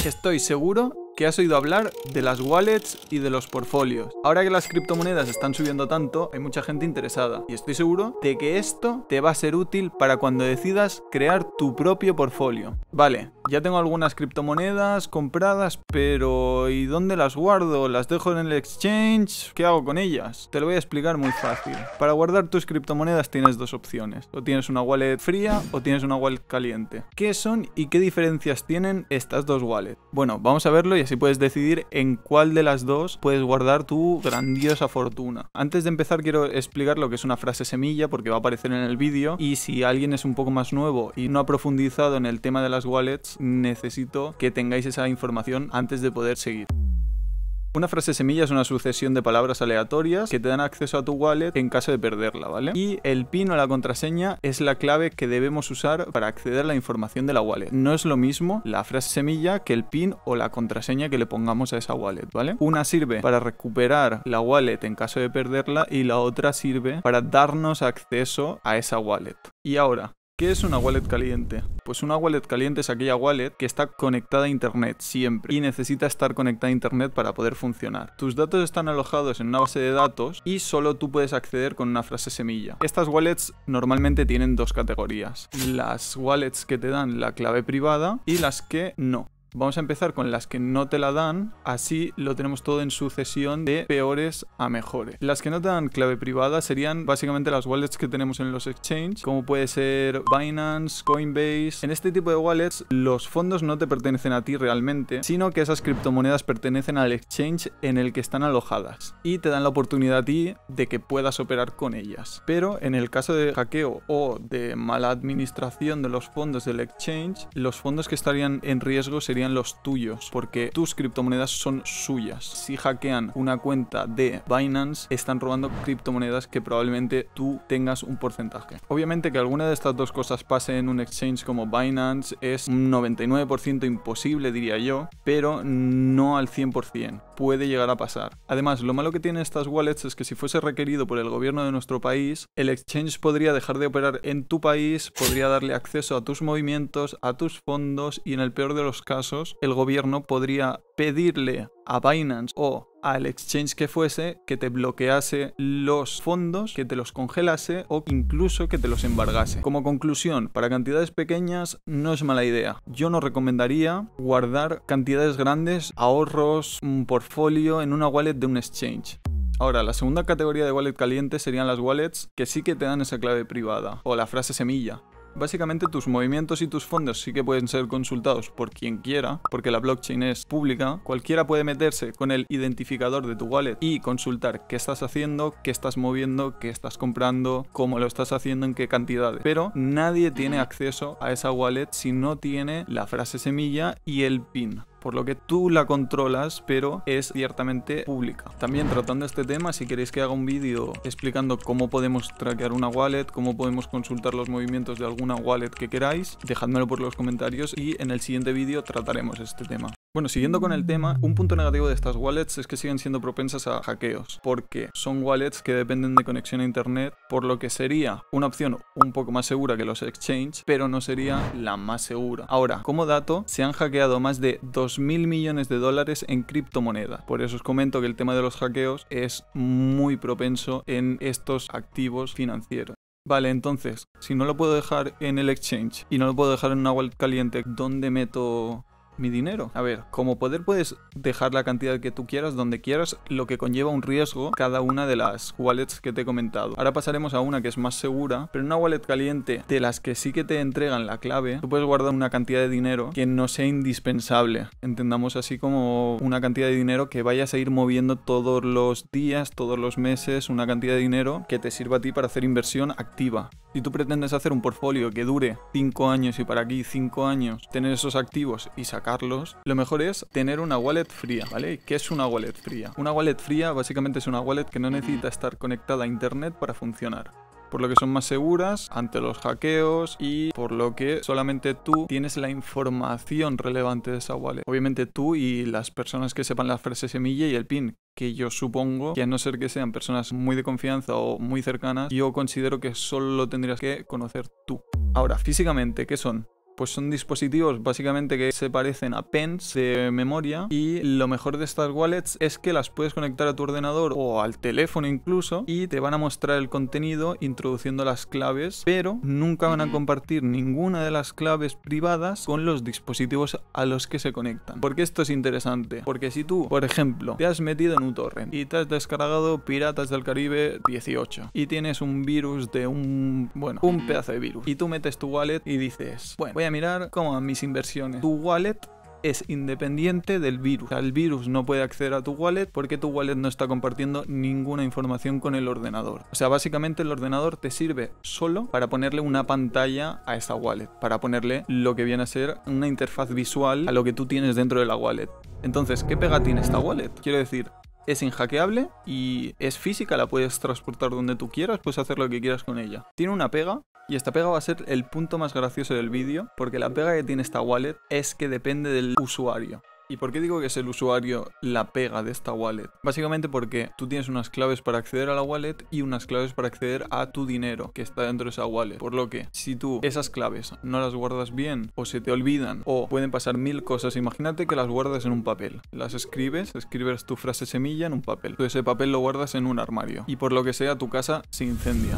Estoy seguro que has oído hablar de las wallets y de los portfolios. Ahora que las criptomonedas están subiendo tanto, hay mucha gente interesada y estoy seguro de que esto te va a ser útil para cuando decidas crear tu propio portfolio. Vale, ya tengo algunas criptomonedas compradas, pero ¿y dónde las guardo? ¿Las dejo en el exchange? ¿Qué hago con ellas? Te lo voy a explicar muy fácil. Para guardar tus criptomonedas tienes dos opciones. O tienes una wallet fría o tienes una wallet caliente. ¿Qué son y qué diferencias tienen estas dos wallets? Bueno, vamos a verlo y así puedes decidir en cuál de las dos puedes guardar tu grandiosa fortuna. Antes de empezar quiero explicar lo que es una frase semilla porque va a aparecer en el vídeo, y si alguien es un poco más nuevo y no ha profundizado en el tema de las wallets, necesito que tengáis esa información antes de poder seguir. Una frase semilla es una sucesión de palabras aleatorias que te dan acceso a tu wallet en caso de perderla, ¿vale? Y el PIN o la contraseña es la clave que debemos usar para acceder a la información de la wallet. No es lo mismo la frase semilla que el PIN o la contraseña que le pongamos a esa wallet, ¿vale? Una sirve para recuperar la wallet en caso de perderla y la otra sirve para darnos acceso a esa wallet. Y ahora, ¿qué es una wallet caliente? Pues una wallet caliente es aquella wallet que está conectada a internet siempre y necesita estar conectada a internet para poder funcionar. Tus datos están alojados en una base de datos y solo tú puedes acceder con una frase semilla. Estas wallets normalmente tienen dos categorías: las wallets que te dan la clave privada y las que no. Vamos a empezar con las que no te la dan, así lo tenemos todo en sucesión de peores a mejores. Las que no te dan clave privada serían básicamente las wallets que tenemos en los exchanges, como puede ser Binance, Coinbase. En este tipo de wallets los fondos no te pertenecen a ti realmente, sino que esas criptomonedas pertenecen al exchange en el que están alojadas y te dan la oportunidad a ti de que puedas operar con ellas. Pero en el caso de hackeo o de mala administración de los fondos del exchange, los fondos que estarían en riesgo serían los tuyos, porque tus criptomonedas son suyas. Si hackean una cuenta de Binance, están robando criptomonedas que probablemente tú tengas un porcentaje. Obviamente que alguna de estas dos cosas pase en un exchange como Binance es un 99% imposible, diría yo, pero no al 100%. Puede llegar a pasar. Además, lo malo que tienen estas wallets es que si fuese requerido por el gobierno de nuestro país, el exchange podría dejar de operar en tu país, podría darle acceso a tus movimientos, a tus fondos, y en el peor de los casos el gobierno podría pedirle a Binance o al exchange que fuese que te bloquease los fondos, que te los congelase o incluso que te los embargase. Como conclusión, para cantidades pequeñas no es mala idea. Yo no recomendaría guardar cantidades grandes, ahorros, un portfolio en una wallet de un exchange. Ahora, la segunda categoría de wallet caliente serían las wallets que sí que te dan esa clave privada o la frase semilla. Básicamente tus movimientos y tus fondos sí que pueden ser consultados por quien quiera, porque la blockchain es pública. Cualquiera puede meterse con el identificador de tu wallet y consultar qué estás haciendo, qué estás moviendo, qué estás comprando, cómo lo estás haciendo, en qué cantidades. Pero nadie tiene acceso a esa wallet si no tiene la frase semilla y el PIN. Por lo que tú la controlas, pero es ciertamente pública. También tratando este tema, si queréis que haga un vídeo explicando cómo podemos traquear una wallet, cómo podemos consultar los movimientos de alguna wallet que queráis, dejádmelo por los comentarios y en el siguiente vídeo trataremos este tema. Bueno, siguiendo con el tema, un punto negativo de estas wallets es que siguen siendo propensas a hackeos, porque son wallets que dependen de conexión a internet, por lo que sería una opción un poco más segura que los exchanges, pero no sería la más segura. Ahora, como dato, se han hackeado más de 2.000 millones de dólares en criptomonedas. Por eso os comento que el tema de los hackeos es muy propenso en estos activos financieros. Vale, entonces, si no lo puedo dejar en el exchange y no lo puedo dejar en una wallet caliente, ¿dónde meto mi dinero? A ver, como poder puedes dejar la cantidad que tú quieras donde quieras, lo que conlleva un riesgo cada una de las wallets que te he comentado. Ahora pasaremos a una que es más segura, pero en una wallet caliente de las que sí que te entregan la clave, tú puedes guardar una cantidad de dinero que no sea indispensable. Entendamos así como una cantidad de dinero que vayas a ir moviendo todos los días, todos los meses, una cantidad de dinero que te sirva a ti para hacer inversión activa. Si tú pretendes hacer un portfolio que dure 5 años y para aquí 5 años tener esos activos y sacarlos, lo mejor es tener una wallet fría, ¿vale? ¿Qué es una wallet fría? Una wallet fría básicamente es una wallet que no necesita estar conectada a internet para funcionar, por lo que son más seguras ante los hackeos y por lo que solamente tú tienes la información relevante de esa wallet. Obviamente tú y las personas que sepan la frase semilla y el PIN, que yo supongo que a no ser que sean personas muy de confianza o muy cercanas, yo considero que solo lo tendrías que conocer tú. Ahora, físicamente, ¿qué son? Pues son dispositivos básicamente que se parecen a pens de memoria, y lo mejor de estas wallets es que las puedes conectar a tu ordenador o al teléfono incluso, y te van a mostrar el contenido introduciendo las claves, pero nunca van a compartir ninguna de las claves privadas con los dispositivos a los que se conectan. ¿Por qué esto es interesante? Porque si tú, por ejemplo, te has metido en un torrent y te has descargado Piratas del Caribe 18 y tienes un virus de un pedazo de virus, y tú metes tu wallet y dices, bueno, voy a mirar cómo van mis inversiones. Tu wallet es independiente del virus. O sea, el virus no puede acceder a tu wallet porque tu wallet no está compartiendo ninguna información con el ordenador. O sea, básicamente el ordenador te sirve solo para ponerle una pantalla a esa wallet, para ponerle lo que viene a ser una interfaz visual a lo que tú tienes dentro de la wallet. Entonces, ¿qué pega tiene esta wallet? Quiero decir, es inhackeable y es física, la puedes transportar donde tú quieras, puedes hacer lo que quieras con ella. Tiene una pega, y esta pega va a ser el punto más gracioso del vídeo, porque la pega que tiene esta wallet es que depende del usuario. ¿Y por qué digo que es el usuario la pega de esta wallet? Básicamente porque tú tienes unas claves para acceder a la wallet y unas claves para acceder a tu dinero que está dentro de esa wallet. Por lo que, si tú esas claves no las guardas bien, o se te olvidan, o pueden pasar mil cosas, imagínate que las guardas en un papel. Las escribes tu frase semilla en un papel. Tú ese papel lo guardas en un armario, y por lo que sea tu casa se incendia.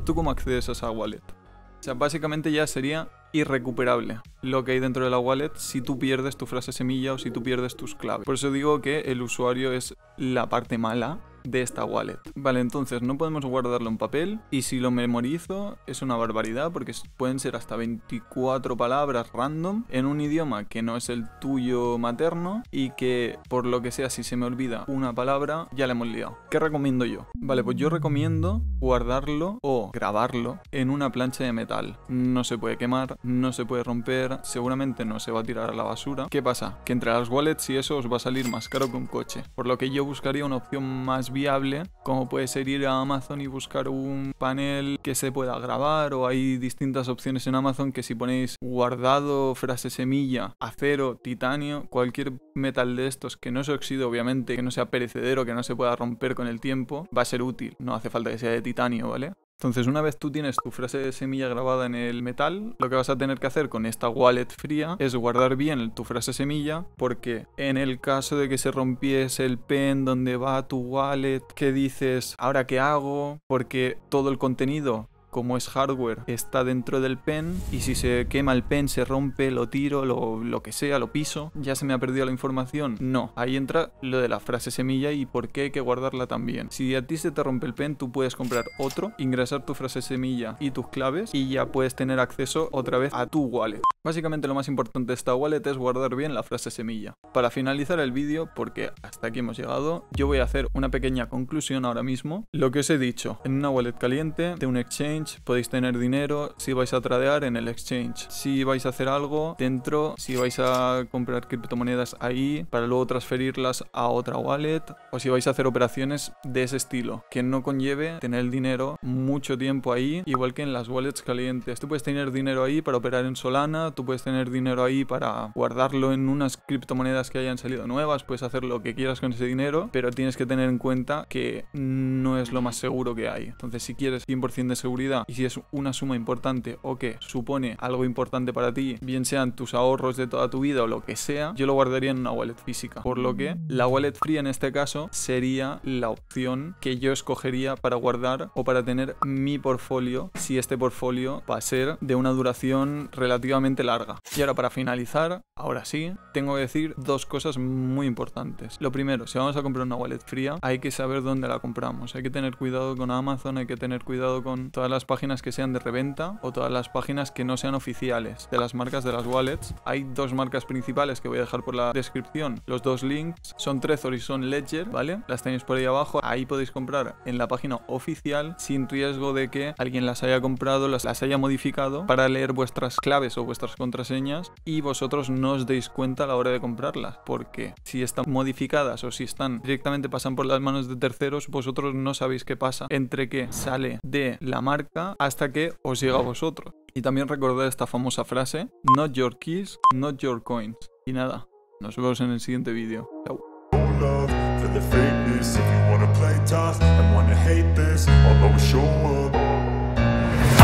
¿Tú cómo accedes a esa wallet? O sea, básicamente ya sería irrecuperable lo que hay dentro de la wallet si tú pierdes tu frase semilla o si tú pierdes tus claves. Por eso digo que el usuario es la parte mala de esta wallet. Vale, entonces no podemos guardarlo en papel, y si lo memorizo es una barbaridad porque pueden ser hasta 24 palabras random en un idioma que no es el tuyo materno, y que por lo que sea, si se me olvida una palabra ya la hemos liado. ¿Qué recomiendo yo? Vale, pues yo recomiendo guardarlo o grabarlo en una plancha de metal. No se puede quemar, no se puede romper, seguramente no se va a tirar a la basura. ¿Qué pasa? Que entre las wallets y eso os va a salir más caro que un coche, por lo que yo buscaría una opción más viable, como puede ser ir a Amazon y buscar un panel que se pueda grabar, o hay distintas opciones en Amazon que si ponéis guardado, frase semilla, acero, titanio, cualquier metal de estos que no se oxide obviamente, que no sea perecedero, que no se pueda romper con el tiempo, va a ser útil. No hace falta que sea de titanio, ¿vale? Entonces, una vez tú tienes tu frase de semilla grabada en el metal, lo que vas a tener que hacer con esta wallet fría es guardar bien tu frase semilla, porque en el caso de que se rompiese el pen donde va tu wallet, ¿qué dices? ¿Ahora qué hago? Porque todo el contenido, como es hardware, está dentro del pen, y si se quema el pen, se rompe, lo tiro, lo que sea, lo piso, ya se me ha perdido la información. No, ahí entra lo de la frase semilla y por qué hay que guardarla también. Si a ti se te rompe el pen, tú puedes comprar otro, ingresar tu frase semilla y tus claves, y ya puedes tener acceso otra vez a tu wallet. Básicamente lo más importante de esta wallet es guardar bien la frase semilla. Para finalizar el vídeo, porque hasta aquí hemos llegado, yo voy a hacer una pequeña conclusión ahora mismo. Lo que os he dicho, en una wallet caliente de un exchange podéis tener dinero si vais a tradear en el exchange, si vais a hacer algo dentro, si vais a comprar criptomonedas ahí para luego transferirlas a otra wallet, o si vais a hacer operaciones de ese estilo, que no conlleve tener el dinero mucho tiempo ahí, igual que en las wallets calientes. Tú puedes tener dinero ahí para operar en Solana, tú puedes tener dinero ahí para guardarlo en unas criptomonedas que hayan salido nuevas, puedes hacer lo que quieras con ese dinero, pero tienes que tener en cuenta que no es lo más seguro que hay. Entonces, si quieres 100% de seguridad, y si es una suma importante o que supone algo importante para ti, bien sean tus ahorros de toda tu vida o lo que sea, yo lo guardaría en una wallet física. Por lo que la wallet fría en este caso sería la opción que yo escogería para guardar o para tener mi portfolio, si este portfolio va a ser de una duración relativamente larga. Y ahora, para finalizar, ahora sí, tengo que decir dos cosas muy importantes. Lo primero, si vamos a comprar una wallet fría, hay que saber dónde la compramos. Hay que tener cuidado con Amazon, hay que tener cuidado con todas las páginas que sean de reventa o todas las páginas que no sean oficiales de las marcas de las wallets. Hay dos marcas principales que voy a dejar por la descripción. Los dos links son Trezor y son Ledger, ¿vale? Las tenéis por ahí abajo. Ahí podéis comprar en la página oficial sin riesgo de que alguien las haya comprado, las haya modificado para leer vuestras claves o vuestras contraseñas y vosotros no os deis cuenta a la hora de comprarlas, porque si están modificadas o si están directamente pasan por las manos de terceros, vosotros no sabéis qué pasa entre que sale de la marca hasta que os llega a vosotros. Y también recordad esta famosa frase: not your keys, not your coins. Y nada, nos vemos en el siguiente vídeo. Chao.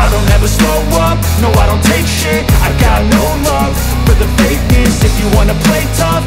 I don't ever slow up, no I don't take shit. I got no love for the fakeness. If you wanna play tough,